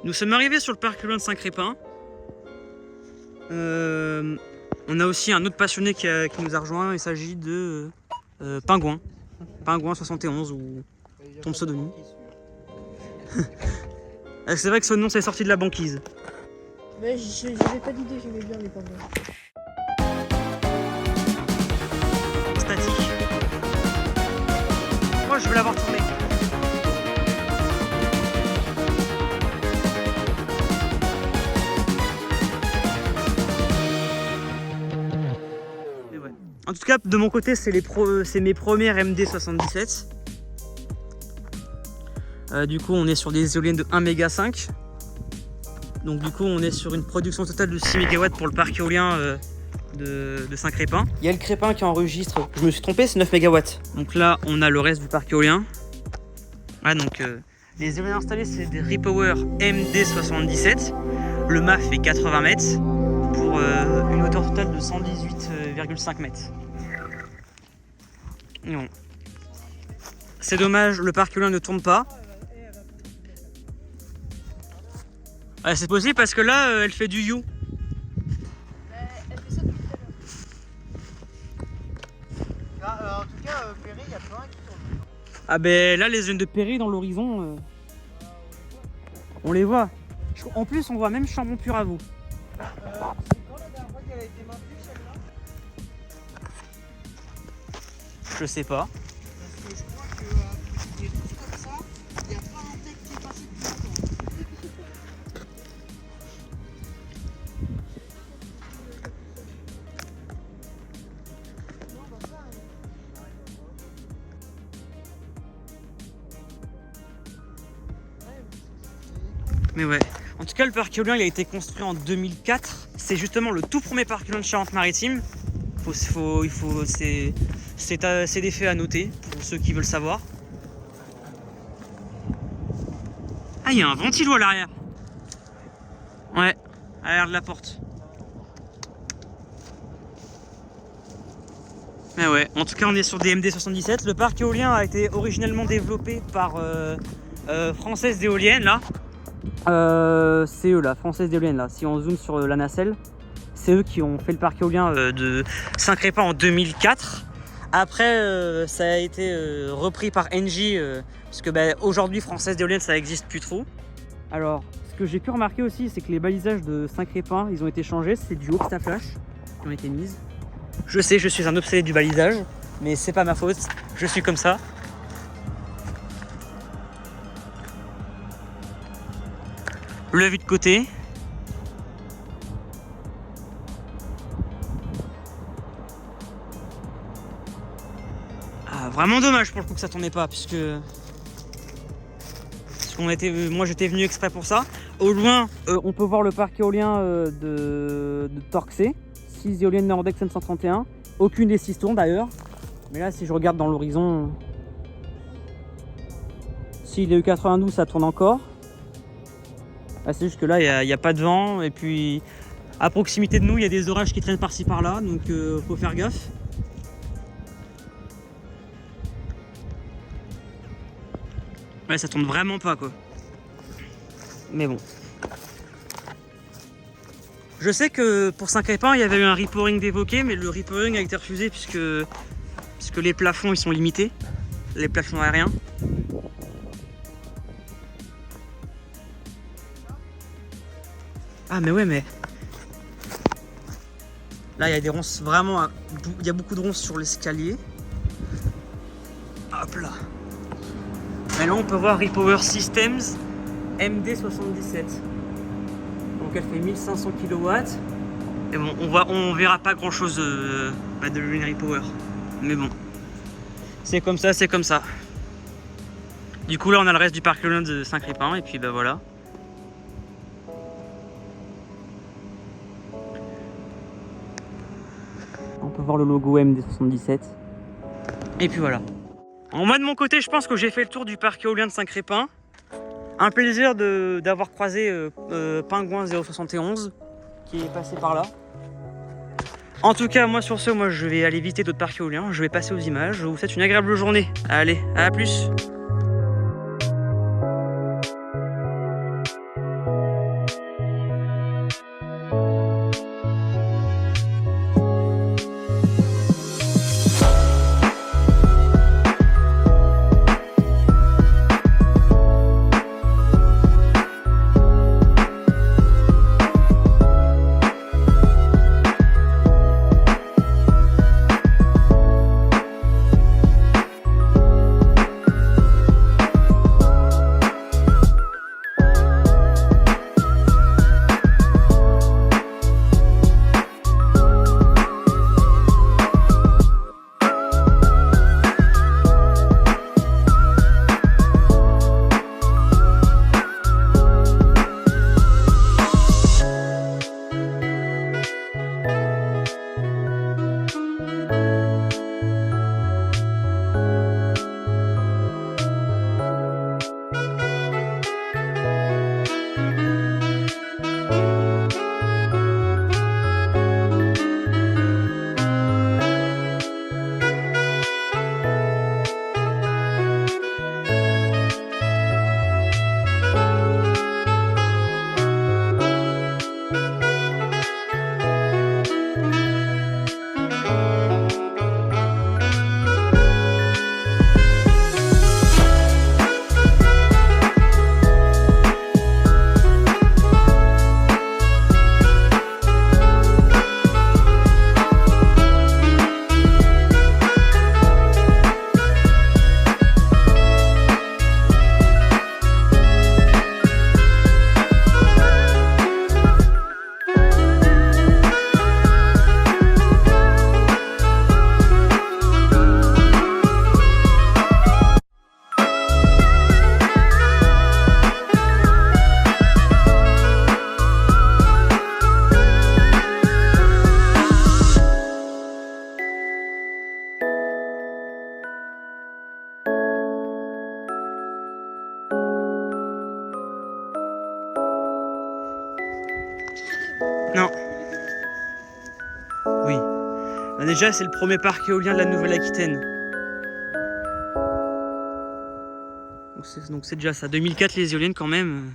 Nous sommes arrivés sur le parc éolien de Saint-Crépin. On a aussi un autre passionné qui nous a rejoint. Il s'agit de Pingouin. Pingouin 71 ou ton pseudonyme. C'est vrai que ce nom c'est sorti de la banquise. Mais j'avais pas d'idée, j'aimais bien les pingouins. Statique. Moi je veux l'avoir tourné. En tout cas, de mon côté, c'est mes premières MD77. Du coup, on est sur des éoliennes de 1 méga 5. Donc du coup, on est sur une production totale de 6 MW pour le parc éolien de Saint-Crépin. Il y a le Crépin qui enregistre, je me suis trompé, c'est 9 MW. Donc là, on a le reste du parc éolien. Ah, donc les éoliennes installées, c'est des Repower MD77. Le mât fait 80 mètres. Pour une hauteur totale de 118,5 mètres. Non. C'est dommage, le parc éolien ne tourne pas. Ouais, c'est possible parce que là, elle fait du you. Elle fait ça depuis tout à l'heure. En tout cas, Perry, il y a plein qui tournent. Ah ben là, les zones de Perry dans l'horizon, on les voit. En plus, on voit même Chambon-Pur-à-Vaux. Je sais pas. Parce que je crois que des routes comme ça, il n'y a pas un tech qui est passé depuis Mais ouais. En tout cas, le parc éolien il a été construit en 2004. C'est justement le tout premier parc éolien de Charente-Maritime. C'est des faits à noter pour ceux qui veulent savoir. Ah, il y a un ventilo à l'arrière. Ouais, à l'arrière de la porte. Mais ouais, en tout cas, on est sur des MD77. Le parc éolien a été originellement développé par Française d'éoliennes là. C'est eux là, Française d'éoliennes là. Si on zoome sur la nacelle, c'est eux qui ont fait le parc éolien de Saint-Crépin en 2004. Après, ça a été repris par Engie, parce que aujourd'hui, Française d'éoliennes, ça n'existe plus trop. Alors, ce que j'ai pu remarquer aussi, c'est que les balisages de Saint-Crépin, ils ont été changés. C'est du Obsta Flash qui ont été mises. Je sais, je suis un obsédé du balisage, mais c'est pas ma faute. Je suis comme ça. Le vu de côté. Ah, vraiment dommage pour le coup que ça tournait pas, puisque moi j'étais venu exprès pour ça. Au loin, on peut voir le parc éolien de Torxé, 6 éoliennes Nordex M131. Aucune des 6 tourne d'ailleurs. Mais là, si je regarde dans l'horizon, si les U92 ça tourne encore. Ah, c'est juste que là, il n'y a pas de vent. Et puis, à proximité de nous, il y a des orages qui traînent par-ci par-là. Donc, faut faire gaffe. Ouais, ça tourne vraiment pas, quoi. Mais bon. Je sais que pour Saint-Crépin, il y avait eu un repowering d'évoqué, mais le repowering a été refusé puisque les plafonds, ils sont limités. Les plafonds aériens. Ah mais ouais, mais là il y a des ronces vraiment, il y a beaucoup de ronces sur l'escalier. Hop là. Mais là on peut voir Repower Systems MD77. Donc elle fait 1500 kW. Et bon, on verra pas grand chose de l'une Repower. Mais bon, c'est comme ça, c'est comme ça. Du coup là on a le reste du parc éolien de Saint-Crépin et puis bah voilà. On peut voir le logo MD77. Et puis voilà. Moi de mon côté, je pense que j'ai fait le tour du parc éolien de Saint-Crépin. Un plaisir d'avoir croisé Pingouin 071 qui est passé par là. En tout cas, moi sur ce, je vais aller visiter d'autres parcs éoliens. Je vais passer aux images. Je vous souhaite une agréable journée. Allez, à plus. Non. Oui. Bah déjà, c'est le premier parc éolien de la Nouvelle-Aquitaine. Donc c'est déjà ça. 2004, les éoliennes quand même.